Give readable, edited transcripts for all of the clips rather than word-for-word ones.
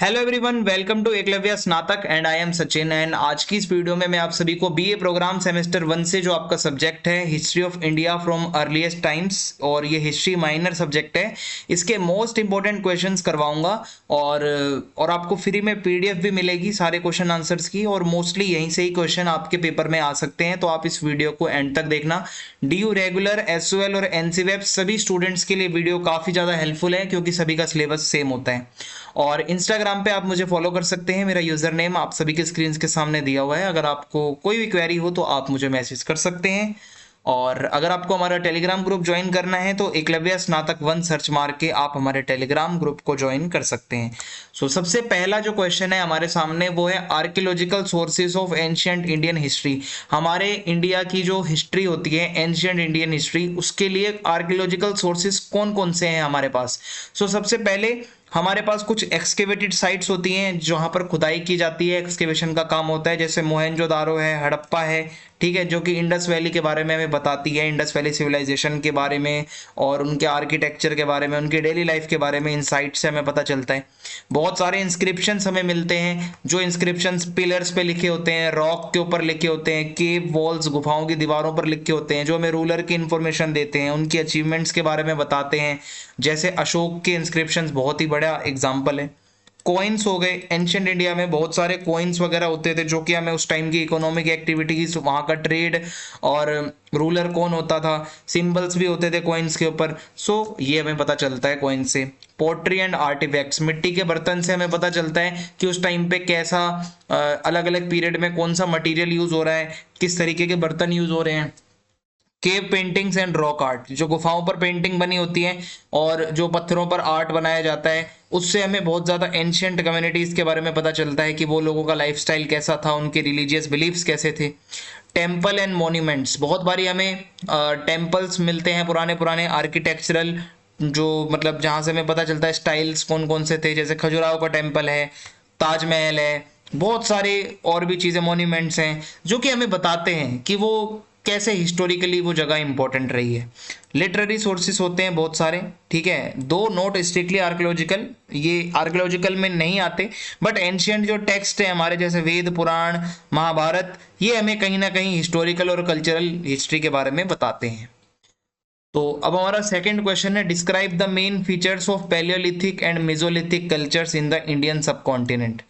Hello everyone, welcome to Eklavya Snatak and I am Sachin. And आज की इस वीडियो में मैं आप सभी को बीए प्रोग्राम सेमेस्टर 1 से जो आपका सब्जेक्ट है history of India from earliest times, और ये हिस्ट्री माइनर सब्जेक्ट है, इसके मोस्ट इंपॉर्टेंट क्वेश्चंस करवाऊंगा। और आपको फ्री में पीडीएफ भी मिलेगी सारे क्वेश्चन आंसर्स की, और मोस्टली यहीं से ही क्वेश्चन आपके पेपर में आ सकते हैं। तो आप इस वीडियो को एंड तक देखना। डीयू रेगुलर, एसओएल और एनसीवेब सभी स्टूडेंट्स के लिए वीडियो काफी ज्यादा हेल्पफुल है, क्योंकि सभी का सिलेबस सेम होता है। और इंस्टाग्राम पे आप मुझे फॉलो कर सकते हैं, मेरा यूजर नेम आप सभी के स्क्रीन के सामने दिया हुआ है। अगर आपको कोई भी क्वेरी हो तो आप मुझे मैसेज कर सकते हैं। और अगर आपको हमारा टेलीग्राम ग्रुप ज्वाइन करना है तो एकलव्य स्नातक 1 सर्च मार के आप हमारे टेलीग्राम ग्रुप को ज्वाइन कर सकते हैं। सबसे पहला जो क्वेश्चन है हमारे सामने वो है archaeological sources of ancient Indian history. हमारे इंडिया की जो हिस्ट्री होती है, एंशियंट इंडियन हिस्ट्री, उसके लिए आर्कियोलॉजिकल सोर्सेज कौन कौन से हैं हमारे पास। सबसे पहले हमारे पास कुछ एक्सकेवेटेड साइट्स होती हैं जहां पर खुदाई की जाती है, एक्सकेवेशन का काम होता है, जैसे मोहनजोदारो है, हड़प्पा है, ठीक है, जो कि इंडस वैली के बारे में हमें बताती है, इंडस वैली सिविलाइजेशन के बारे में और उनके आर्किटेक्चर के बारे में, उनकी डेली लाइफ के बारे में इन साइट से हमें पता चलता है। बहुत सारे इंस्क्रिप्शंस हमें मिलते हैं, जो इंस्क्रिप्शंस पिलर्स पे लिखे होते हैं, रॉक के ऊपर लिखे होते हैं, केव वॉल्स, गुफाओं की दीवारों पर लिखे होते हैं, जो हमें रूलर की इंफॉर्मेशन देते हैं, उनकी अचीवमेंट्स के बारे में बताते हैं। जैसे अशोक के इंस्क्रिप्शंस बहुत ही बड़ा एग्जाम्पल है। कॉइन्स हो गए, एंशियंट इंडिया में बहुत सारे कॉइन्स वगैरह होते थे, जो कि हमें उस टाइम की इकोनॉमिक एक्टिविटीज, वहाँ का ट्रेड और रूलर कौन होता था, सिंबल्स भी होते थे कॉइन्स के ऊपर। ये हमें पता चलता है कॉइन से। पोट्री एंड आर्टिफैक्ट्स, मिट्टी के बर्तन से हमें पता चलता है कि उस टाइम पे कैसा अलग अलग पीरियड में कौन सा मटेरियल यूज हो रहा है, किस तरीके के बर्तन यूज हो रहे हैं। Cave paintings and rock art, जो गुफाओं पर पेंटिंग बनी होती है और जो पत्थरों पर आर्ट बनाया जाता है, उससे हमें बहुत ज्यादा एंशियंट कम्युनिटीज के बारे में पता चलता है कि वो लोगों का लाइफस्टाइल कैसा था, उनके रिलीजियस बिलीफ्स कैसे थे। टेम्पल एंड मॉन्यूमेंट्स, बहुत बारी हमें टेम्पल्स मिलते हैं, पुराने पुराने आर्किटेक्चरल, जो मतलब जहां से हमें पता चलता है स्टाइल्स कौन कौन से थे, जैसे खजुराहो का टेम्पल है, ताजमहल है, बहुत सारे और भी चीजें, मॉन्यूमेंट्स हैं, जो कि हमें बताते हैं कि वो कैसे हिस्टोरिकली वो जगह इंपॉर्टेंट रही है। लिटरेरी सोर्सेस होते हैं बहुत सारे, ठीक है, दो नॉट स्ट्रिक्टली आर्कियोलॉजिकल, ये आर्कियोलॉजिकल में नहीं आते, बट एंशियंट जो टेक्स्ट है हमारे, जैसे वेद, पुराण, महाभारत, ये हमें कहीं ना कहीं हिस्टोरिकल और कल्चरल हिस्ट्री के बारे में बताते हैं। तो अब हमारा सेकंड क्वेश्चन है, describe the main features of Palaeolithic and Mesolithic cultures in the Indian subcontinent.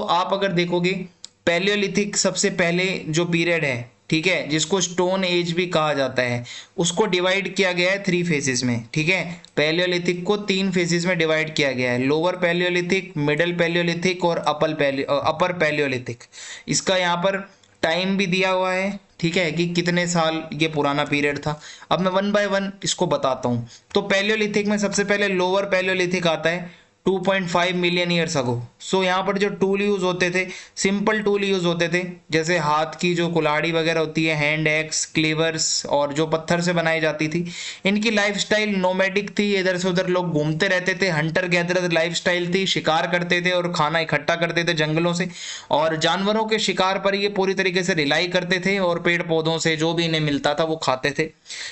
आप अगर देखोगे, पैलियोलिथिक सबसे पहले जो पीरियड है, ठीक है, जिसको स्टोन एज भी कहा जाता है, उसको डिवाइड किया गया है 3 फेजेस में, ठीक है। पैलियोलिथिक को 3 फेजेस में डिवाइड किया गया है, लोअर पैलियोलिथिक, मिडिल पैलियोलिथिक और अपर पैलियोलिथिक। इसका यहाँ पर टाइम भी दिया हुआ है, ठीक है, कि कितने साल ये पुराना पीरियड था। अब मैं वन बाय वन इसको बताता हूँ। तो पैलियोलिथिक में सबसे पहले लोअर पैलियोलिथिक आता है, 2.5 मिलियन ईयर्स अगो। यहाँ पर जो टूल यूज होते थे, सिंपल टूल यूज होते थे, जैसे हाथ की जो कुल्हाड़ी वगैरह होती है, हैंड एक्स, क्लेवर्स, और जो पत्थर से बनाई जाती थी। इनकी लाइफस्टाइल नोमैडिक थी, इधर से उधर लोग घूमते रहते थे, हंटर गैदरर लाइफस्टाइल थी, शिकार करते थे और खाना इकट्ठा करते थे जंगलों से, और जानवरों के शिकार पर ये पूरी तरीके से रिलाई करते थे, और पेड़ पौधों से जो भी इन्हें मिलता था वो खाते थे।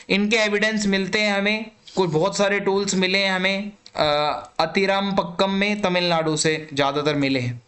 इनके एविडेंस मिलते हैं हमें, कुछ बहुत सारे टूल्स मिले हैं हमें अतिराम पक्कम में, तमिलनाडु से ज्यादातर मिले हैं।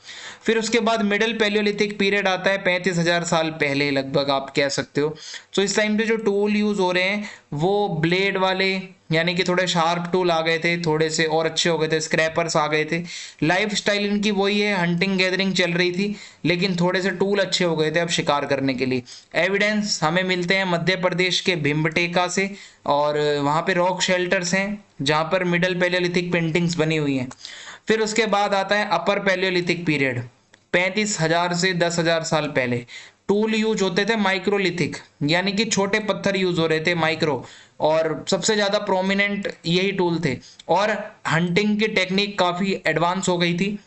फिर उसके बाद मिडिल पैलियोलिथिक पीरियड आता है, 35,000 साल पहले लगभग आप कह सकते हो। इस टाइम पे जो टूल यूज हो रहे हैं वो ब्लेड वाले, यानी कि थोड़े शार्प टूल आ गए थे, थोड़े से और अच्छे हो गए थे, स्क्रैपर्स आ गए थे। लाइफ स्टाइल इनकी वही है, हंटिंग गैदरिंग चल रही थी, लेकिन थोड़े से टूल अच्छे हो गए थे अब शिकार करने के लिए। एविडेंस हमें मिलते हैं मध्य प्रदेश के भिम्बटेका से, और वहां पे रॉक शेल्टर्स हैं जहां पर मिडल पैलियोलिथिक पेंटिंग्स बनी हुई हैं। फिर उसके बाद आता है अपर पैलियोलिथिक पीरियड, 35,000 से 10,000 साल पहले। टूल यूज होते थे माइक्रोलिथिक, यानी कि छोटे पत्थर यूज हो रहे थे, माइक्रो, और सबसे ज्यादा प्रोमिनेंट यही टूल थे, और हंटिंग की टेक्निक काफी एडवांस हो गई थी।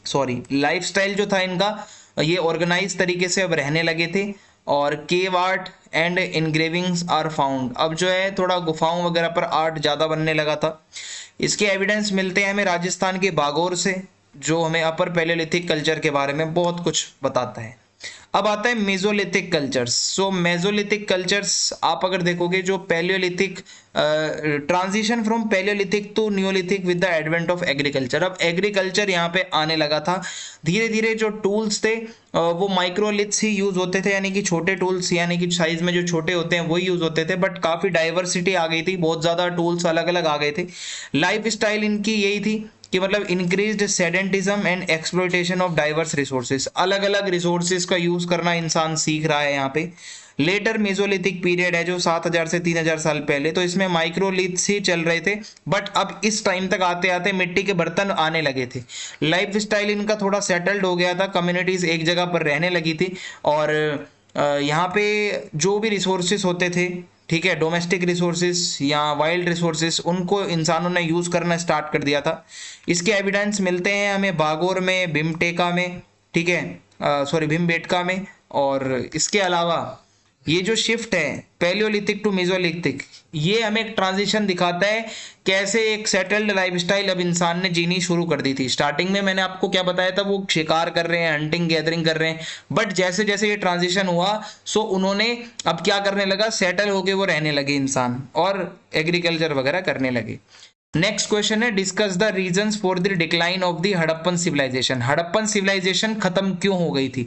सॉरी, लाइफस्टाइल जो था इनका, ये ऑर्गेनाइज तरीके से अब रहने लगे थे। और cave art and engravings are found, अब जो है थोड़ा गुफाओं वगैरह पर आर्ट ज्यादा बनने लगा था। इसके एविडेंस मिलते हैं हमें राजस्थान के बागोर से, जो हमें अपर पैलियोलिथिक कल्चर के बारे में बहुत कुछ बताता है। अब आता है Mesolithic cultures. So Mesolithic cultures आप अगर देखोगे, जो Paleolithic, transition from Paleolithic to Neolithic with the advent of agriculture. अब एग्रीकल्चर यहाँ पे आने लगा था धीरे धीरे। जो टूल्स थे वो माइक्रोलिथ्स ही यूज होते थे, यानी कि छोटे टूल्स, यानी कि साइज में जो छोटे होते हैं वही यूज होते थे, बट काफी डाइवर्सिटी आ गई थी, बहुत ज्यादा टूल्स अलग अलग आ गए थे। लाइफ स्टाइल इनकी यही थी कि मतलब increased sedentism and exploitation of diverse resources, अलग अलग रिसोर्सेज का यूज करना इंसान सीख रहा है यहाँ पे। लेटर मेसोलिथिक पीरियड है जो 7000 से 3000 साल पहले, तो इसमें माइक्रोलिथ्स ही चल रहे थे, बट अब इस टाइम तक आते आते मिट्टी के बर्तन आने लगे थे। लाइफ स्टाइल इनका थोड़ा सेटल्ड हो गया था, कम्युनिटीज एक जगह पर रहने लगी थी, और यहाँ पे जो भी रिसोर्सेस होते थे, ठीक है, डोमेस्टिक रिसोर्सेस या वाइल्ड रिसोर्सेस, उनको इंसानों ने यूज करना स्टार्ट कर दिया था। इसके एविडेंस मिलते हैं हमें बागोर में, भीमटेका में, ठीक है, सॉरी भीमबेटका में। और इसके अलावा ये जो शिफ्ट है पैलियोलिथिक टू मेसोलिथिक, ये हमें एक ट्रांजिशन दिखाता है कैसे एक सेटल्ड लाइफस्टाइल अब इंसान ने जीनी शुरू कर दी थी। स्टार्टिंग में मैंने आपको क्या बताया था, वो शिकार कर रहे हैं, हंटिंग गैदरिंग कर रहे हैं, बट जैसे जैसे ये ट्रांजिशन हुआ सो उन्होंने अब क्या करने लगा, सेटल होके वो रहने लगे इंसान, और एग्रीकल्चर वगैरह करने लगे। नेक्स्ट क्वेश्चन है, discuss the reasons for the decline of the Harappan civilization. Harappan civilization खत्म क्यों हो गई थी?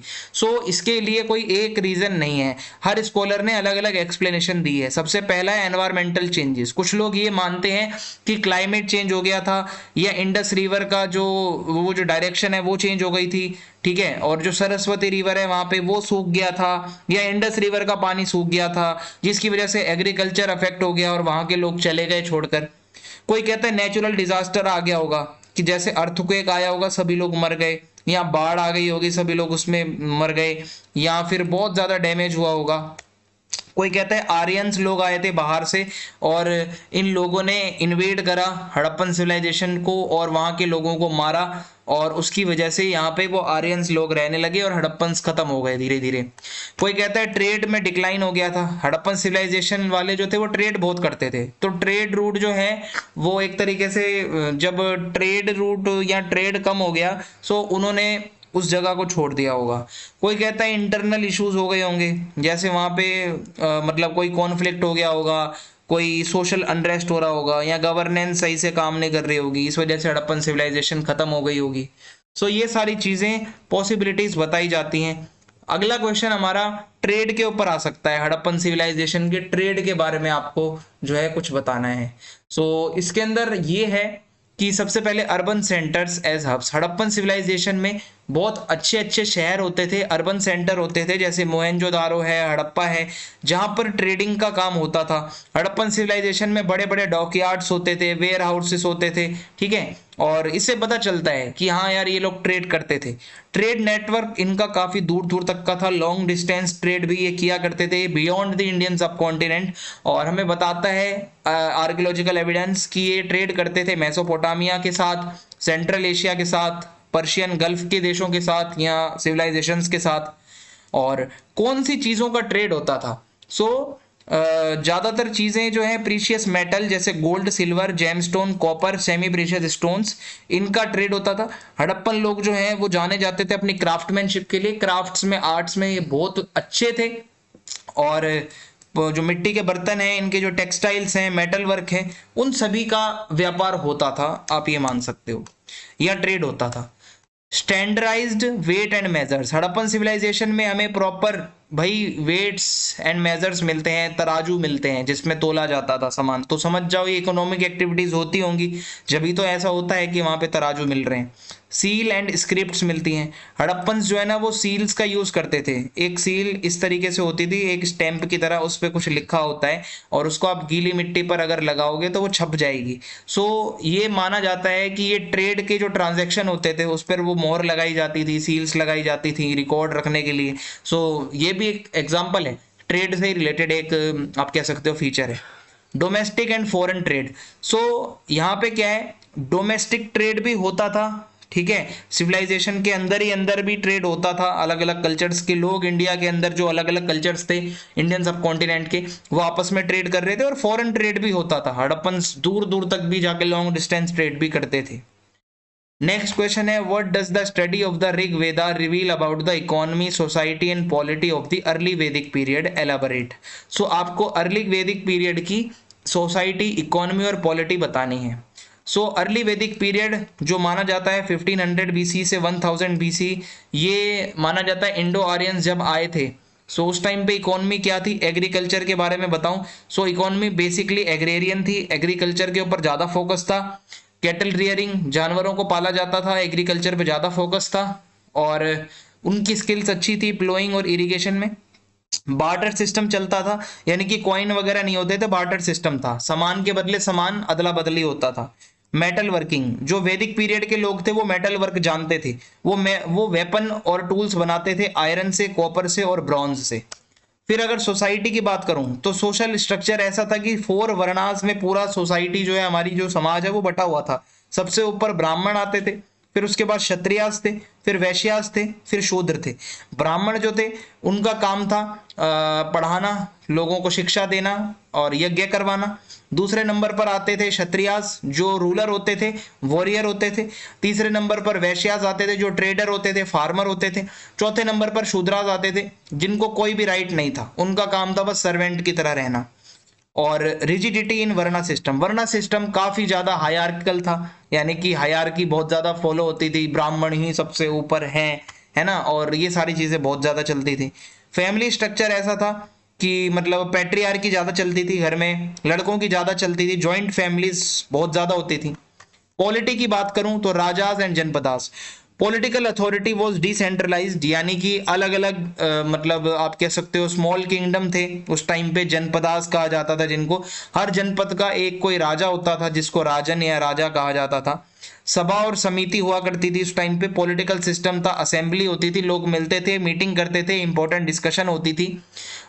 इसके लिए कोई एक रीजन नहीं है, हर स्कॉलर ने अलग अलग एक्सप्लेनेशन दी है। सबसे पहला है एनवायरमेंटल चेंजेस। कुछ लोग ये मानते हैं कि क्लाइमेट चेंज हो गया था, या इंडस रिवर का वो जो डायरेक्शन है वो चेंज हो गई थी, ठीक है, और जो सरस्वती रिवर है वहां पे वो सूख गया था, या इंडस रिवर का पानी सूख गया था, जिसकी वजह से एग्रीकल्चर अफेक्ट हो गया और वहां के लोग चले गए छोड़कर। कोई कहता है नेचुरल डिजास्टर आ गया होगा, कि जैसे अर्थक्वेक आया होगा सभी लोग मर गए, या बाढ़ आ गई होगी सभी लोग उसमें मर गए, या फिर बहुत ज्यादा डैमेज हुआ होगा। कोई कहता है आर्यंस लोग आए थे बाहर से और इन लोगों ने इन्वेड करा हड़प्पन सिविलाइजेशन को और वहां के लोगों को मारा, और उसकी वजह से यहाँ पे वो आर्यंस लोग रहने लगे और हड़प्पन्स खत्म हो गए धीरे धीरे। कोई कहता है ट्रेड में डिक्लाइन हो गया था। हड़प्पन सिविलाइजेशन वाले जो थे वो ट्रेड बहुत करते थे, तो ट्रेड रूट जो है वो एक तरीके से, जब ट्रेड रूट या ट्रेड कम हो गया सो उन्होंने उस जगह को छोड़ दिया होगा। कोई कहता है इंटरनल इश्यूज हो गए होंगे, जैसे वहां पे मतलब कोई कॉन्फ्लिक्ट हो गया होगा, कोई सोशल अनरेस्ट हो रहा होगा, या गवर्नेंस सही से काम नहीं कर रही होगी, इस वजह से हड़प्पन सिविलाइजेशन खत्म हो गई होगी। ये सारी चीजें पॉसिबिलिटीज बताई जाती हैं। अगला क्वेश्चन हमारा ट्रेड के ऊपर आ सकता है। हड़प्पन सिविलाइजेशन के ट्रेड के बारे में आपको जो है कुछ बताना है। इसके अंदर ये है कि सबसे पहले urban centres as hubs. Harappan civilization में बहुत अच्छे अच्छे शहर होते थे, अर्बन सेंटर होते थे, जैसे मोहनजोदारो है, हड़प्पा है, जहां पर ट्रेडिंग का काम होता था। हड़प्पन सिविलाइजेशन में बड़े बड़े डॉकयार्ड्स होते थे, वेयर हाउसेस होते थे, ठीक है, और इससे पता चलता है कि हाँ यार ये लोग ट्रेड करते थे। ट्रेड नेटवर्क इनका काफी दूर दूर तक का था, लॉन्ग डिस्टेंस ट्रेड भी ये किया करते थे बियॉन्ड द इंडियन सब कॉन्टिनेंट। और हमें बताता है आर्कियोलॉजिकल एविडेंस कि ये ट्रेड करते थे मेसोपोटामिया के साथ, सेंट्रल एशिया के साथ, पर्शियन गल्फ के देशों के साथ, या सिविलाइजेशंस के साथ। और कौन सी चीजों का ट्रेड होता था? ज्यादातर चीजें जो है प्रीशियस मेटल, जैसे gold, silver, gemstone, copper, semi precious stones, इनका ट्रेड होता था। हड़प्पन लोग जो हैं वो जाने जाते थे अपनी क्राफ्टमैनशिप के लिए, क्राफ्ट्स में, आर्ट्स में ये बहुत अच्छे थे। और जो मिट्टी के बर्तन हैं, इनके जो टेक्सटाइल्स हैं, मेटल वर्क है, उन सभी का व्यापार होता था, आप ये मान सकते हो, या ट्रेड होता था। Standardised weight and measures. Harappan civilization में हमें प्रॉपर भाई वेट्स एंड मेजर्स मिलते हैं, तराजू मिलते हैं जिसमें तोला जाता था सामान। तो समझ जाओ ये इकोनॉमिक एक्टिविटीज होती होंगी, जब तो ऐसा होता है कि वहां पे तराजू मिल रहे हैं। सील एंड स्क्रिप्ट्स मिलती हैं। हड़प्पन जो है ना वो सील्स का यूज करते थे। एक सील इस तरीके से होती थी, एक स्टैंप की तरह, उस पर कुछ लिखा होता है और उसको आप गीली मिट्टी पर अगर लगाओगे तो वो छप जाएगी। ये माना जाता है कि ये ट्रेड के जो ट्रांजैक्शन होते थे उस पर वो मोहर लगाई जाती थी, सील्स लगाई जाती थी रिकॉर्ड रखने के लिए। ये भी एक एग्जाम्पल है, ट्रेड से रिलेटेड एक आप कह सकते हो फीचर है। Domestic and foreign trade. यहाँ पे क्या है, डोमेस्टिक ट्रेड भी होता था, ठीक है, सिविलाइजेशन के अंदर ही अंदर भी ट्रेड होता था। अलग अलग कल्चर्स के लोग, इंडिया के अंदर जो अलग अलग कल्चर्स थे इंडियन सब कॉन्टिनेंट के, वो आपस में ट्रेड कर रहे थे। और फॉरेन ट्रेड भी होता था, हड़प्पन दूर दूर तक भी जाके लॉन्ग डिस्टेंस ट्रेड भी करते थे। नेक्स्ट क्वेश्चन है, what does the study of the Rig Veda reveal about the economy, society and polity of the early वैदिक पीरियड, एलाबोरेट। सो आपको अर्ली वैदिक पीरियड की सोसाइटी, इकोनॉमी और पॉलिटी बतानी है। सो अर्ली वैदिक पीरियड जो माना जाता है 1500 बीसी से 1000 बीसी, ये माना जाता है इंडो आर्यंस जब आए थे। सो उस टाइम पे इकोनॉमी क्या थी, एग्रीकल्चर के बारे में बताऊं। सो इकोनॉमी बेसिकली एग्रेरियन थी, एग्रीकल्चर के ऊपर ज़्यादा फोकस था। कैटल रियरिंग, जानवरों को पाला जाता था, एग्रीकल्चर पे ज़्यादा फोकस था। और उनकी स्किल्स अच्छी थी प्लोइंग और इरिगेशन में। बार्टर सिस्टम चलता था, यानी कि कॉइन वगैरह नहीं होते थे, बार्टर सिस्टम था, सामान के बदले सामान अदला बदली होता था। मेटल वर्किंग, जो वैदिक पीरियड के लोग थे वो मेटल वर्क जानते थे, वो वेपन और टूल्स बनाते थे आयरन से, कॉपर से और ब्रॉन्ज से। फिर अगर सोसाइटी की बात करूं तो सोशल स्ट्रक्चर ऐसा था कि 4 वर्णास में पूरा सोसाइटी जो है, हमारी जो समाज है वो बटा हुआ था। सबसे ऊपर ब्राह्मण आते थे, फिर उसके बाद क्षत्रियास थे, फिर वैश्यास थे, फिर शूद्र थे। ब्राह्मण जो थे उनका काम था पढ़ाना, लोगों को शिक्षा देना और यज्ञ करवाना। दूसरे नंबर पर आते थे क्षत्रियास, जो रूलर होते थे, वॉरियर होते थे। तीसरे नंबर पर वैश्यास आते थे, जो ट्रेडर होते थे, फार्मर होते थे। चौथे नंबर पर शूद्रास आते थे, जिनको कोई भी राइट नहीं था, उनका काम था बस सर्वेंट की तरह रहना। और रिजिडिटी इन वर्ना सिस्टम काफी ज्यादा हायरार्किकल था, यानी कि हायरार्की बहुत ज्यादा फॉलो होती थी, ब्राह्मण ही सबसे ऊपर है ना, और ये सारी चीजें बहुत ज्यादा चलती थी। फैमिली स्ट्रक्चर ऐसा था कि मतलब पैट्रियार्की ज्यादा चलती थी, घर में लड़कों की ज्यादा चलती थी, जॉइंट फैमिलीज बहुत ज्यादा होती थी। पॉलिटी की बात करूं तो Rajas and Janapadas, political authority was decentralised, यानी कि अलग अलग मतलब आप कह सकते हो स्मॉल किंगडम थे उस टाइम पे, जनपदास कहा जाता था जिनको। हर जनपद का एक कोई राजा होता था जिसको राजन या राजा कहा जाता था। सभा और समिति हुआ करती थी उस टाइम पे, पॉलिटिकल सिस्टम था, असेंबली होती थी, लोग मिलते थे, मीटिंग करते थे, इंपॉर्टेंट डिस्कशन होती थी।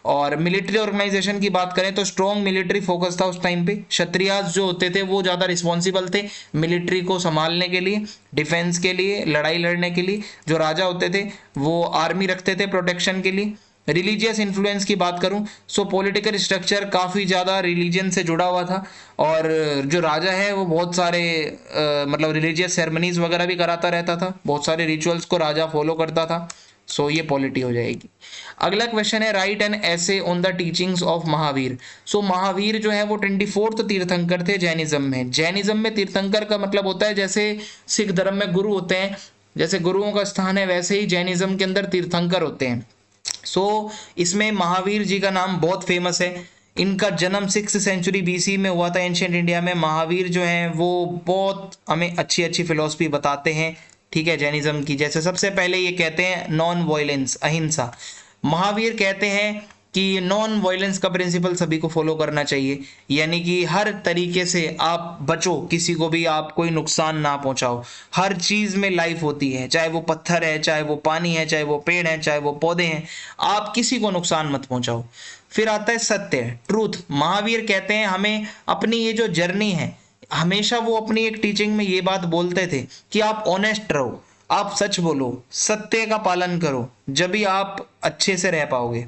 और मिलिट्री ऑर्गेनाइजेशन की बात करें तो स्ट्रॉन्ग मिलिट्री फोकस था उस टाइम पे। क्षत्रियास जो होते थे वो ज़्यादा रिस्पॉन्सिबल थे मिलिट्री को संभालने के लिए, डिफेंस के लिए, लड़ाई लड़ने के लिए। जो राजा होते थे वो आर्मी रखते थे प्रोटेक्शन के लिए। रिलीजियस इन्फ्लुएंस की बात करूं सो पॉलिटिकल स्ट्रक्चर काफ़ी ज़्यादा रिलीजन से जुड़ा हुआ था। और जो राजा है वो बहुत सारे मतलब रिलीजियस सेरेमनीज वगैरह भी कराता रहता था, बहुत सारे रिचुअल्स को राजा फॉलो करता था। सो ये पॉलिटी हो जाएगी। अगला क्वेश्चन है, write an essay on the teachings of Mahavir. So Mahavir जो है वो 24th तीर्थंकर थे जैनिज्म में। जैनिज्म में तीर्थंकर का मतलब होता है जैसे सिख धर्म में गुरु होते हैं, जैसे गुरुओं का स्थान है वैसे ही जैनिज्म के अंदर तीर्थंकर होते हैं। सो इसमें महावीर जी का नाम बहुत फेमस है। इनका जन्म 6th सेंचुरी बीसी में हुआ था एंशियंट इंडिया में। महावीर जो हैं वो बहुत हमें अच्छी अच्छी फिलॉसफी बताते हैं, ठीक है, जैनिज्म की। जैसे सबसे पहले ये कहते हैं नॉन वायलेंस, अहिंसा। महावीर कहते हैं कि नॉन वायलेंस का प्रिंसिपल सभी को फॉलो करना चाहिए, यानी कि हर तरीके से आप बचो, किसी को भी आप कोई नुकसान ना पहुंचाओ। हर चीज में लाइफ होती है, चाहे वो पत्थर है, चाहे वो पानी है, चाहे वो पेड़ है, चाहे वो पौधे हैं, आप किसी को नुकसान मत पहुंचाओ। फिर आता है सत्य, ट्रूथ। महावीर कहते हैं हमें अपनी ये जो जर्नी है, हमेशा वो अपनी एक टीचिंग में ये बात बोलते थे कि आप ऑनेस्ट रहो, आप सच बोलो, सत्य का पालन करो, जब भी आप अच्छे से रह पाओगे।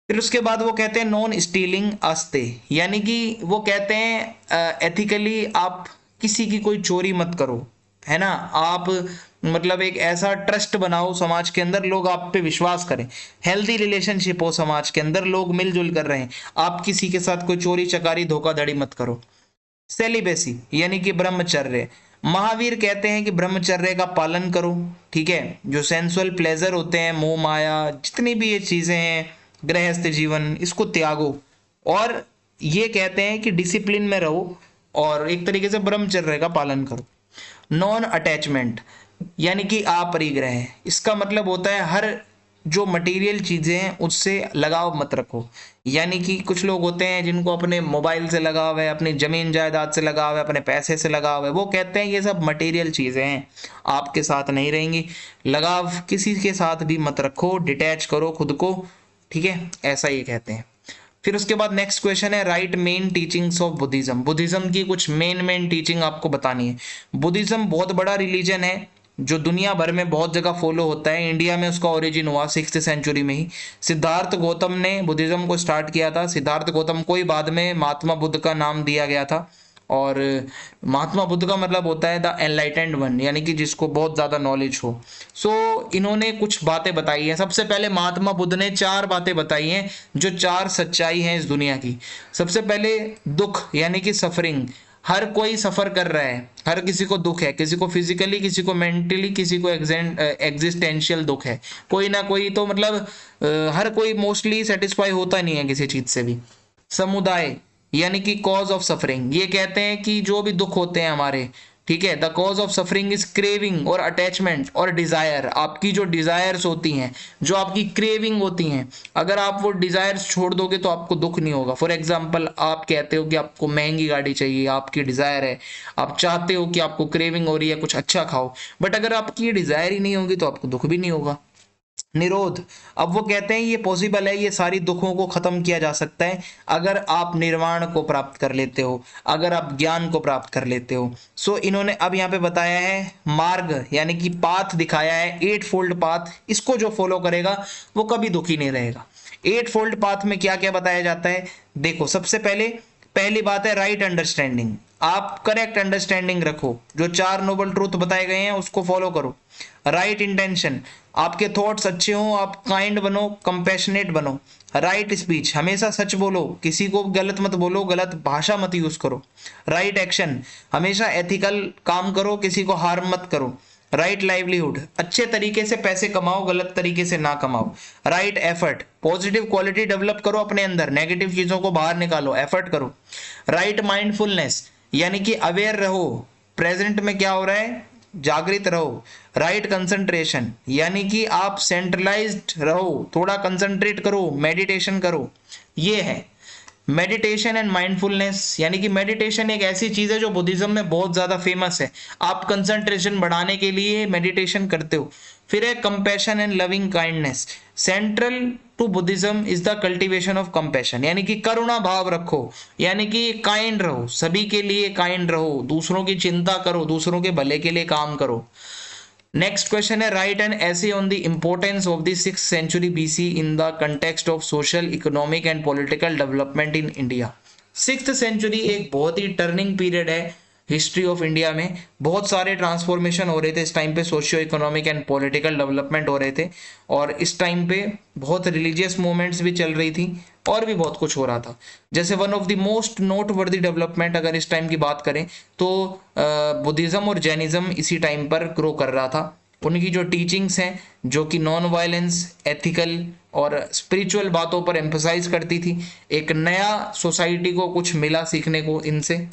फिर उसके बाद वो कहते हैं नॉन स्टीलिंग आस्ते, यानी कि वो कहते हैं एथिकली आप किसी की कोई चोरी मत करो, है ना। आप मतलब एक ऐसा ट्रस्ट बनाओ समाज के अंदर, लोग आप पे विश्वास करें, हेल्दी रिलेशनशिप हो समाज के अंदर, लोग मिलजुल कर रहे हैं, आप किसी के साथ कोई चोरी चकारी धोखाधड़ी मत करो। सेलिबेसी यानी कि ब्रह्मचर्य, महावीर कहते हैं कि ब्रह्मचर्य का पालन करो, ठीक है। जो सेंसुअल प्लेजर होते हैं, मोह माया, जितनी भी ये चीजें हैं, गृहस्थ जीवन, इसको त्यागो। और ये कहते हैं कि डिसिप्लिन में रहो और एक तरीके से ब्रह्मचर्य का पालन करो। नॉन अटैचमेंट यानी कि अपरिग्रह, इसका मतलब होता है हर जो मटेरियल चीजें हैं उससे लगाव मत रखो। यानी कि कुछ लोग होते हैं जिनको अपने मोबाइल से लगाव है, अपनी जमीन जायदाद से लगाव है, अपने पैसे से लगाव है, वो कहते हैं ये सब मटेरियल चीजें हैं, आपके साथ नहीं रहेंगी। लगाव किसी के साथ भी मत रखो, डिटैच करो खुद को, ठीक है, ऐसा ये कहते हैं। फिर उसके बाद नेक्स्ट क्वेश्चन है, right main teachings of Buddhism. Buddhism की कुछ मेन टीचिंग आपको बतानी है। बुद्धिज्म बहुत बड़ा रिलीजन है जो दुनिया भर में बहुत जगह फॉलो होता है। इंडिया में उसका ओरिजिन हुआ 6th सेंचुरी में ही। सिद्धार्थ गौतम ने बुद्धिज्म को स्टार्ट किया था। सिद्धार्थ गौतम को ही बाद में महात्मा बुद्ध का नाम दिया गया था। और महात्मा बुद्ध का मतलब होता है द एनलाइटेंड वन, यानी कि जिसको बहुत ज़्यादा नॉलेज हो। इन्होंने कुछ बातें बताई हैं। सबसे पहले महात्मा बुद्ध ने 4 बातें बताई हैं जो 4 सच्चाई हैं इस दुनिया की। सबसे पहले दुख यानी कि सफरिंग, हर कोई सफर कर रहा है, हर किसी को दुख है, किसी को फिजिकली, किसी को मेंटली, किसी को एग्जिस्टेंशियल दुख है, कोई ना कोई तो मतलब हर कोई मोस्टली सेटिस्फाई होता नहीं है किसी चीज से भी। समुदाय यानी कि कॉज ऑफ सफरिंग, ये कहते हैं कि जो भी दुख होते हैं हमारे, ठीक है, the cause of suffering is craving और अटैचमेंट और डिजायर। आपकी जो डिजायर्स होती हैं, जो आपकी क्रेविंग होती हैं, अगर आप वो डिजायर्स छोड़ दोगे तो आपको दुख नहीं होगा। फॉर एग्जाम्पल, आप कहते हो कि आपको महंगी गाड़ी चाहिए, आपकी डिजायर है, आप चाहते हो कि आपको क्रेविंग हो रही है कुछ अच्छा खाओ, बट अगर आपकी ये डिजायर ही नहीं होगी तो आपको दुख भी नहीं होगा। निरोध, अब वो कहते हैं ये पॉसिबल है, ये सारी दुखों को खत्म किया जा सकता है अगर आप निर्वाण को प्राप्त कर लेते हो, अगर आप ज्ञान को प्राप्त कर लेते हो। इन्होंने अब यहाँ पे बताया है मार्ग यानी कि पाथ दिखाया है, 8 फोल्ड पाथ, इसको जो फॉलो करेगा वो कभी दुखी नहीं रहेगा। 8 फोल्ड पाथ में क्या क्या बताया जाता है, देखो सबसे पहली बात है राइट अंडरस्टैंडिंग। आप करेक्ट अंडरस्टैंडिंग रखो, जो 4 नोबल ट्रूथ बताए गए हैं उसको फॉलो करो। राइट इंटेंशन, आपके थॉट्स अच्छे हों, आप काइंड बनो, कंपैशनेट बनो। राइट स्पीच, हमेशा सच बोलो, किसी को गलत मत बोलो, गलत भाषा मत यूज करो। राइट एक्शन, हमेशा एथिकल काम करो, किसी को हार्म मत करो। राइट लाइवलीहुड, अच्छे तरीके से पैसे कमाओ, गलत तरीके से ना कमाओ। Right effort, positive quality develop करो अपने अंदर, नेगेटिव चीजों को बाहर निकालो, एफर्ट करो। राइट माइंडफुलनेस, यानी कि अवेयर रहो, प्रेजेंट में क्या हो रहा है, जागृत रहो। राइट कंसंट्रेशन, यानी कि आप सेंट्रलाइज्ड रहो, थोड़ा कंसंट्रेट करो, मेडिटेशन करो। ये है मेडिटेशन एंड माइंडफुलनेस, यानी कि मेडिटेशन एक ऐसी चीज है जो बुद्धिज्म में बहुत ज्यादा फेमस है। आप कंसंट्रेशन बढ़ाने के लिए मेडिटेशन करते हो। फिर है compassion and loving kindness, central to Buddhism is the cultivation of compassion, यानी कि करुणा भाव रखो, यानी कि काइंड रहो, सभी के लिए काइंड रहो, दूसरों की चिंता करो, दूसरों के भले के लिए काम करो। नेक्स्ट क्वेश्चन है write an essay on the importance of the 6th century BC in the context of social, economic and political development in India. 6th century एक बहुत ही टर्निंग पीरियड है हिस्ट्री ऑफ इंडिया में। बहुत सारे transformation हो रहे थे इस टाइम पे, socio economic and political development हो रहे थे, और इस टाइम पे बहुत रिलीजियस मूवमेंट्स भी चल रही थी और भी बहुत कुछ हो रहा था। जैसे one of the most note वर्दी डेवलपमेंट अगर इस टाइम की बात करें तो बुद्धिज्म और जैनिज्म इसी टाइम पर ग्रो कर रहा था। उनकी जो टीचिंग्स हैं जो कि नॉन वायलेंस, एथिकल और स्पिरिचुअल बातों पर एम्फसाइज करती थी, एक नया सोसाइटी को कुछ मिला सीखने को इनसे।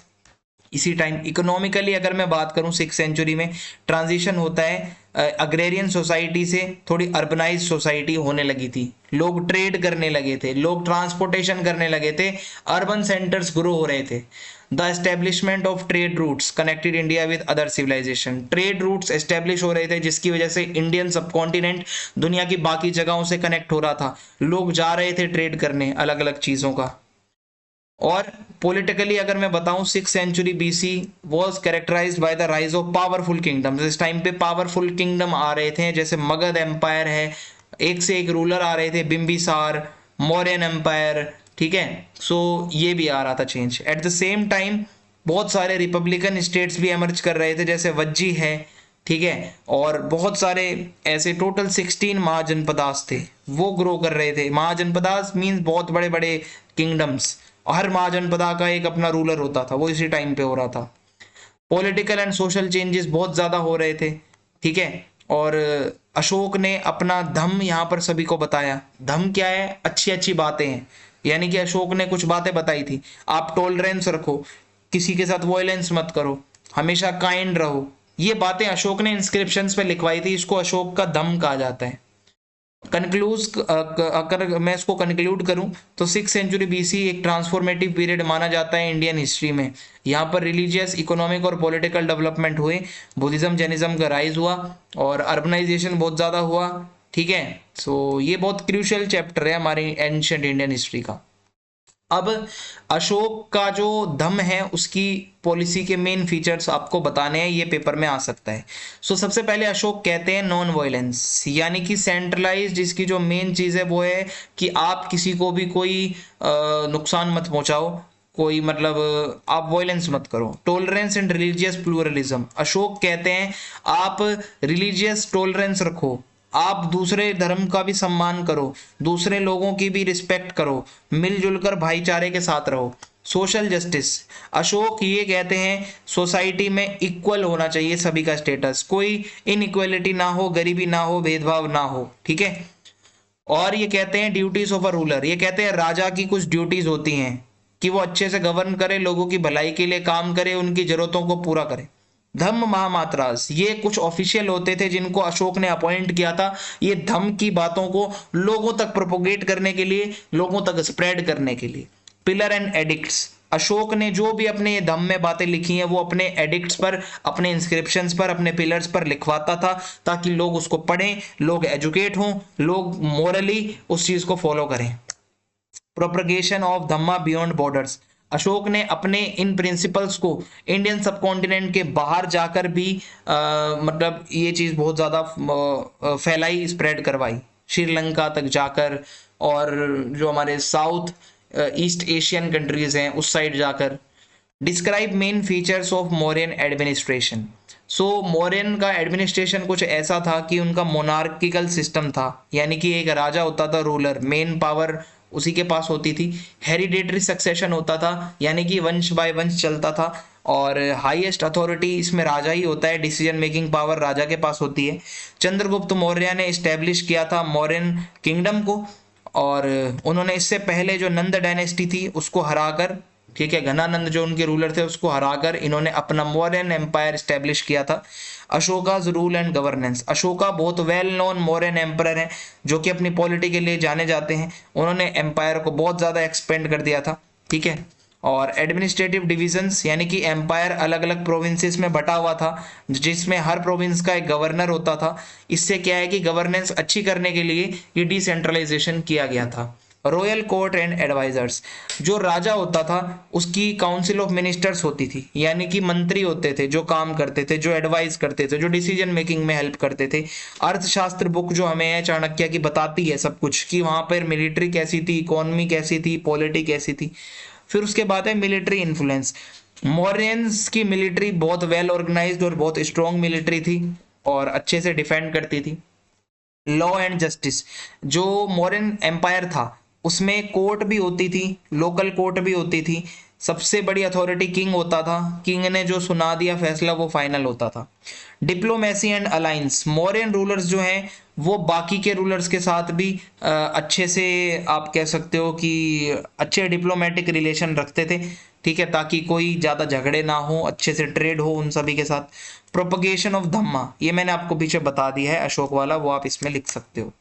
इसी टाइम इकोनॉमिकली अगर मैं बात करूं 6th सेंचुरी में ट्रांजिशन होता है अग्रेरियन सोसाइटी से थोड़ी अर्बनाइज सोसाइटी होने लगी थी, लोग ट्रेड करने लगे थे, लोग ट्रांसपोर्टेशन करने लगे थे, अर्बन सेंटर्स ग्रो हो रहे थे। The establishment of trade routes connected India with other civilization, trade routes establish हो रहे थे जिसकी वजह से इंडियन सबकॉन्टिनेंट दुनिया की बाकी जगहों से कनेक्ट हो रहा था, लोग जा रहे थे ट्रेड करने अलग अलग चीजों का। और पॉलिटिकली अगर मैं बताऊं 6th century BC was characterised by the rise of powerful kingdoms. इस टाइम पे पावरफुल किंगडम आ रहे थे, जैसे मगध एम्पायर है, एक से एक रूलर आ रहे थे, बिंबिसार, मौर्यन एम्पायर, ठीक है। ये भी आ रहा था change. At the same time बहुत सारे रिपब्लिकन स्टेट्स भी एमर्ज कर रहे थे, जैसे वज्जी है, ठीक है, और बहुत सारे ऐसे टोटल 16 महाजनपदास थे, वो ग्रो कर रहे थे। महाजनपदास मीन्स बहुत बड़े बड़े किंगडम्स, हर महाजनपदा का एक अपना रूलर होता था, वो इसी टाइम पे हो रहा था। पॉलिटिकल एंड सोशल चेंजेस बहुत ज्यादा हो रहे थे, ठीक है। और अशोक ने अपना धम्म यहाँ पर सभी को बताया। धम्म क्या है, अच्छी अच्छी बातें हैं, यानी कि अशोक ने कुछ बातें बताई थी, आप टॉलरेंस रखो, किसी के साथ वॉयलेंस मत करो, हमेशा काइंड रहो। ये बातें अशोक ने इंस्क्रिप्शंस पे लिखवाई थी, इसको अशोक का धम्म कहा जाता है। अगर मैं इसको कंक्लूड करूं तो 6th सेंचुरी बीसी एक ट्रांसफॉर्मेटिव पीरियड माना जाता है इंडियन हिस्ट्री में। यहाँ पर रिलीजियस, इकोनॉमिक और पॉलिटिकल डेवलपमेंट हुए, बुद्धिज्म जैनिज्म का राइज हुआ और अर्बनाइजेशन बहुत ज़्यादा हुआ, ठीक है। ये बहुत क्रूशियल चैप्टर है हमारी एंशिएंट इंडियन हिस्ट्री का। अब अशोक का जो धम्म है उसकी पॉलिसी के मेन फीचर्स आपको बताने हैं, ये पेपर में आ सकता है। सबसे पहले अशोक कहते हैं नॉन वायलेंस, यानी कि सेंट्रलाइज्ड, इसकी जो मेन चीज़ है वो है कि आप किसी को भी कोई नुकसान मत पहुंचाओ, कोई मतलब आप वॉयलेंस मत करो। Tolerance and religious pluralism, Ashok कहते हैं आप रिलीजियस टॉलरेंस रखो, आप दूसरे धर्म का भी सम्मान करो, दूसरे लोगों की भी रिस्पेक्ट करो, मिलजुल कर भाईचारे के साथ रहो। सोशल जस्टिस, अशोक ये कहते हैं सोसाइटी में इक्वल होना चाहिए सभी का स्टेटस, कोई इनइक्वालिटी ना हो, गरीबी ना हो, भेदभाव ना हो, ठीक है। और ये कहते हैं ड्यूटीज ऑफ अ रूलर, ये कहते हैं राजा की कुछ ड्यूटीज होती हैं कि वो अच्छे से गवर्न करे, लोगों की भलाई के लिए काम करे, उनकी जरूरतों को पूरा करे। धम्म महामात्रास, ये कुछ ऑफिशियल होते थे जिनको अशोक ने अपॉइंट किया था, ये धम्म की बातों को लोगों तक प्रोपोगेट करने के लिए, लोगों तक स्प्रेड करने के लिए। पिलर एंड एडिक्ट्स, अशोक ने जो भी अपने धम्म में बातें लिखी हैं वो अपने एडिक्ट्स पर, अपने इंस्क्रिप्शंस पर, अपने पिलर्स पर लिखवाता था ताकि लोग उसको पढ़ें, लोग एजुकेट हों, लोग मोरली उस चीज को फॉलो करें। Propagation of Dhamma beyond borders, Ashok ने अपने इन प्रिंसिपल्स को इंडियन सबकॉन्टिनेंट के बाहर जाकर भी मतलब ये चीज बहुत ज्यादा फैलाई, स्प्रेड करवाई, श्रीलंका तक जाकर, और जो हमारे साउथ ईस्ट एशियन कंट्रीज हैं उस साइड जाकर। Describe main features of Mauryan administration, so Mauryan का एडमिनिस्ट्रेशन कुछ ऐसा था कि उनका मोनार्किकल सिस्टम था, यानी कि एक राजा होता था रूलर, मेन पावर उसी के पास होती थी। हेरिडेटरी सक्सेशन होता था, यानी कि वंश बाय वंश चलता था, और हाईएस्ट अथॉरिटी इसमें राजा ही होता है, डिसीजन मेकिंग पावर राजा के पास होती है। चंद्रगुप्त मौर्य ने इस्टेब्लिश किया था मौर्यन किंगडम को, और उन्होंने इससे पहले जो नंद डायनेस्टी थी उसको हराकर, ठीक है, घनानंद जो उनके रूलर थे उसको हराकर इन्होंने अपना मौर्यन एम्पायर स्टैब्लिश किया था। Ashoka's rule and governance, Ashoka बहुत वेल नोन मौर्यन एम्पायर हैं जो कि अपनी पॉलिटी के लिए जाने जाते हैं, उन्होंने एम्पायर को बहुत ज़्यादा एक्सपेंड कर दिया था, ठीक है। और एडमिनिस्ट्रेटिव डिविजन्स, यानी कि एम्पायर अलग अलग प्रोविंसेस में बटा हुआ था जिसमें हर प्रोविंस का एक गवर्नर होता था। इससे क्या है कि गवर्नेंस अच्छी करने के लिए ये डिसेंट्रलाइजेशन किया गया था। रॉयल कोर्ट एंड एडवाइजर्स, जो राजा होता था उसकी काउंसिल ऑफ मिनिस्टर्स होती थी, यानी कि मंत्री होते थे जो काम करते थे, जो एडवाइस करते थे, जो डिसीजन मेकिंग में हेल्प करते थे। अर्थशास्त्र बुक जो हमें है चाणक्य की बताती है सब कुछ कि वहां पर मिलिट्री कैसी थी, इकोनॉमी कैसी थी, पॉलिटी कैसी थी। फिर उसके बाद है मिलिट्री इन्फ्लुएंस, मौर्यंस की मिलिट्री बहुत वेल ऑर्गेनाइज्ड और बहुत स्ट्रॉन्ग मिलिट्री थी और अच्छे से डिफेंड करती थी। लॉ एंड जस्टिस, जो मौर्यन एम्पायर था उसमें कोर्ट भी होती थी, लोकल कोर्ट भी होती थी, सबसे बड़ी अथॉरिटी किंग होता था, किंग ने जो सुना दिया फैसला वो फाइनल होता था। Diplomacy and alliance, Mauryan rulers जो हैं वो बाकी के रूलर्स के साथ भी अच्छे से आप कह सकते हो कि अच्छे डिप्लोमेटिक रिलेशन रखते थे, ठीक है, ताकि कोई ज़्यादा झगड़े ना हो, अच्छे से ट्रेड हो उन सभी के साथ। प्रोपगेशन ऑफ धम्मा, ये मैंने आपको पीछे बता दिया है अशोक वाला, वो आप इसमें लिख सकते हो।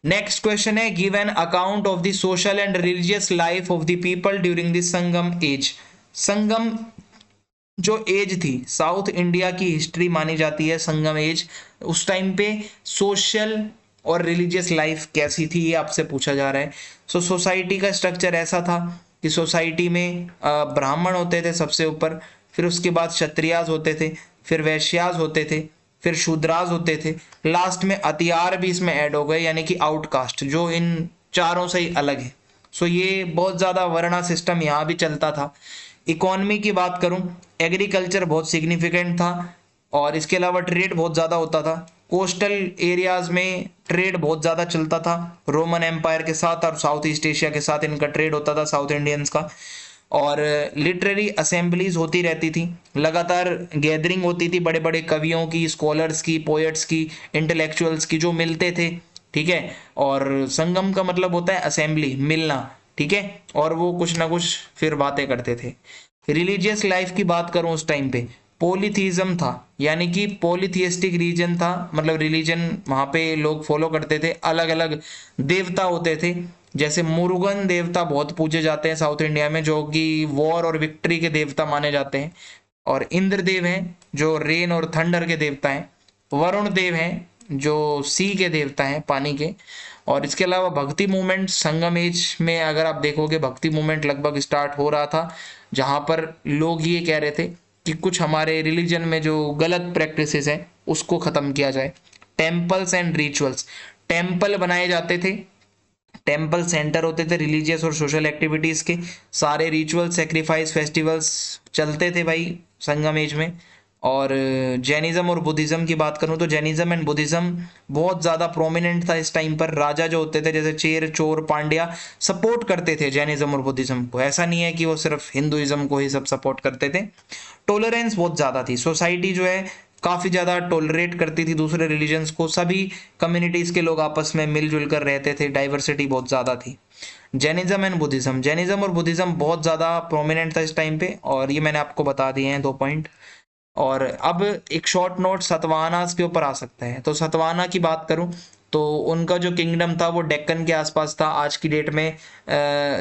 नेक्स्ट क्वेश्चन है give an account of the social and religious life of the people during the Sangam age. Sangam जो एज थी, साउथ इंडिया की हिस्ट्री मानी जाती है संगम एज, उस टाइम पे सोशल और रिलीजियस लाइफ कैसी थी ये आपसे पूछा जा रहा है। सो सोसाइटी का स्ट्रक्चर ऐसा था कि सोसाइटी में ब्राह्मण होते थे सबसे ऊपर, फिर उसके बाद क्षत्रियाज होते थे, फिर वैश्याज होते थे, फिर शूद्राज होते थे, लास्ट में अतियार भी इसमें ऐड हो गए, यानी कि आउटकास्ट जो इन चारों से ही अलग है। सो ये बहुत ज़्यादा वर्णा सिस्टम यहाँ भी चलता था। इकोनॉमी की बात करूं, एग्रीकल्चर बहुत सिग्निफिकेंट था और इसके अलावा ट्रेड बहुत ज़्यादा होता था। कोस्टल एरियाज में ट्रेड बहुत ज़्यादा चलता था रोमन एम्पायर के साथ और साउथ ईस्ट एशिया के साथ इनका ट्रेड होता था साउथ इंडियंस का। और लिटरेरी असेंबलीज होती रहती थी, लगातार गैदरिंग होती थी बड़े बड़े कवियों की, स्कॉलर्स की, पोएट्स की, इंटेलेक्चुअल्स की जो मिलते थे, ठीक है। और संगम का मतलब होता है असेंबली, मिलना, ठीक है, और वो कुछ ना कुछ फिर बातें करते थे। रिलीजियस लाइफ की बात करूं उस टाइम पे पॉलीथीज्म था, यानी कि पॉलीथियस्टिक रीजन था, मतलब रिलीजन वहां पे लोग फॉलो करते थे, अलग अलग देवता होते थे। जैसे मुरुगन देवता बहुत पूजे जाते हैं साउथ इंडिया में, जो कि वॉर और विक्ट्री के देवता माने जाते हैं। और इंद्रदेव हैं जो रेन और थंडर के देवता हैं। वरुण देव हैं जो सी के देवता हैं, पानी के। और इसके अलावा भक्ति मूवमेंट संगम एज में अगर आप देखोगे भक्ति मूवमेंट लगभग स्टार्ट हो रहा था, जहां पर लोग ये कह रहे थे कि कुछ हमारे रिलीजन में जो गलत प्रैक्टिसेस हैं उसको खत्म किया जाए। टेम्पल्स एंड रिचुअल्स, टेम्पल बनाए जाते थे टेम्पल सेंटर होते थे रिलीजियस और सोशल एक्टिविटीज़ के, सारे रिचुअल सेक्रीफाइस फेस्टिवल्स चलते थे भाई संगम एज में। और जैनिज़्म और बुद्धिज़्म की बात करूँ तो जैनिज़्म एंड बुद्धिज़्म बहुत ज़्यादा प्रोमिनेंट था इस टाइम पर। राजा जो होते थे जैसे चेर चोर पांड्या सपोर्ट करते थे जैनिज़्म और बुद्धिज़्म को, ऐसा नहीं है कि वो सिर्फ हिंदुइज्म को ही सब सपोर्ट करते थे। टॉलरेंस बहुत ज़्यादा थी, सोसाइटी जो है काफ़ी ज़्यादा टॉलरेट करती थी दूसरे रिलीजन्स को, सभी कम्युनिटीज़ के लोग आपस में मिलजुल कर रहते थे, डाइवर्सिटी बहुत ज़्यादा थी। जैनिज़्म एंड बुद्धिज़्म, जैनिज़्म और बुद्धिज़्म बहुत ज़्यादा प्रोमिनेंट था इस टाइम पे, और ये मैंने आपको बता दिए हैं 2 पॉइंट। और अब एक शॉर्ट नोट सतवाहनास के ऊपर आ सकता है। तो सतवाहना की बात करूं तो उनका जो किंगडम था वो डेक्कन के आसपास था। आज की डेट में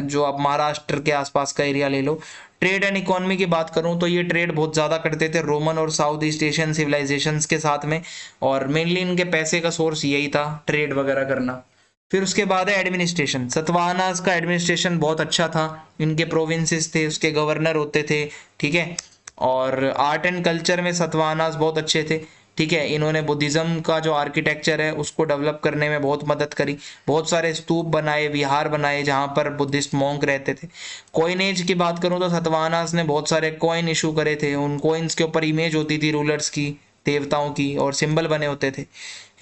जो आप महाराष्ट्र के आसपास का एरिया ले लो। ट्रेड एंड इकोनॉमी की बात करूं तो ये ट्रेड बहुत ज़्यादा करते थे रोमन और साउथ ईस्ट एशियन सिविलाइजेशंस के साथ में, और मेनली इनके पैसे का सोर्स यही था, ट्रेड वगैरह करना। फिर उसके बाद है एडमिनिस्ट्रेशन। सतवाहनास का एडमिनिस्ट्रेशन बहुत अच्छा था, इनके प्रोविंसेस थे, उसके गवर्नर होते थे, ठीक है। और आर्ट एंड कल्चर में सतवाहनास बहुत अच्छे थे, ठीक है। इन्होंने बुद्धिज़्म का जो आर्किटेक्चर है उसको डेवलप करने में बहुत मदद करी, बहुत सारे स्तूप बनाए, विहार बनाए जहाँ पर बुद्धिस्ट मॉन्क रहते थे। कॉइनेज की बात करूँ तो सतवाहनास ने बहुत सारे कॉइन इशू करे थे, उन कॉइन्स के ऊपर इमेज होती थी रूलर्स की, देवताओं की, और सिंबल बने होते थे।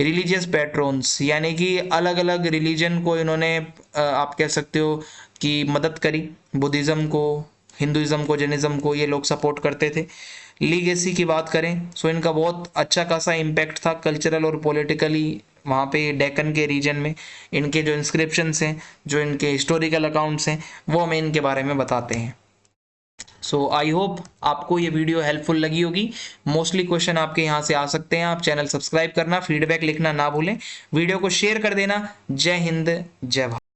रिलीजियस पैट्रोन्स, यानी कि अलग अलग रिलीजन को इन्होंने आप कह सकते हो कि मदद करी, बुद्धिज़्म को, हिंदुइज्म को, जैनिज्म को, ये लोग सपोर्ट करते थे। लीगेसी की बात करें सो इनका बहुत अच्छा खासा इम्पैक्ट था कल्चरल और पॉलिटिकली वहाँ पे डेक्कन के रीजन में। इनके जो इंस्क्रिप्शंस हैं, जो इनके हिस्टोरिकल अकाउंट्स हैं, वो हमें इनके बारे में बताते हैं। सो आई होप आपको ये वीडियो हेल्पफुल लगी होगी। मोस्टली क्वेश्चन आपके यहाँ से आ सकते हैं। आप चैनल सब्सक्राइब करना, फीडबैक लिखना ना भूलें, वीडियो को शेयर कर देना। जय हिंद, जय भारत।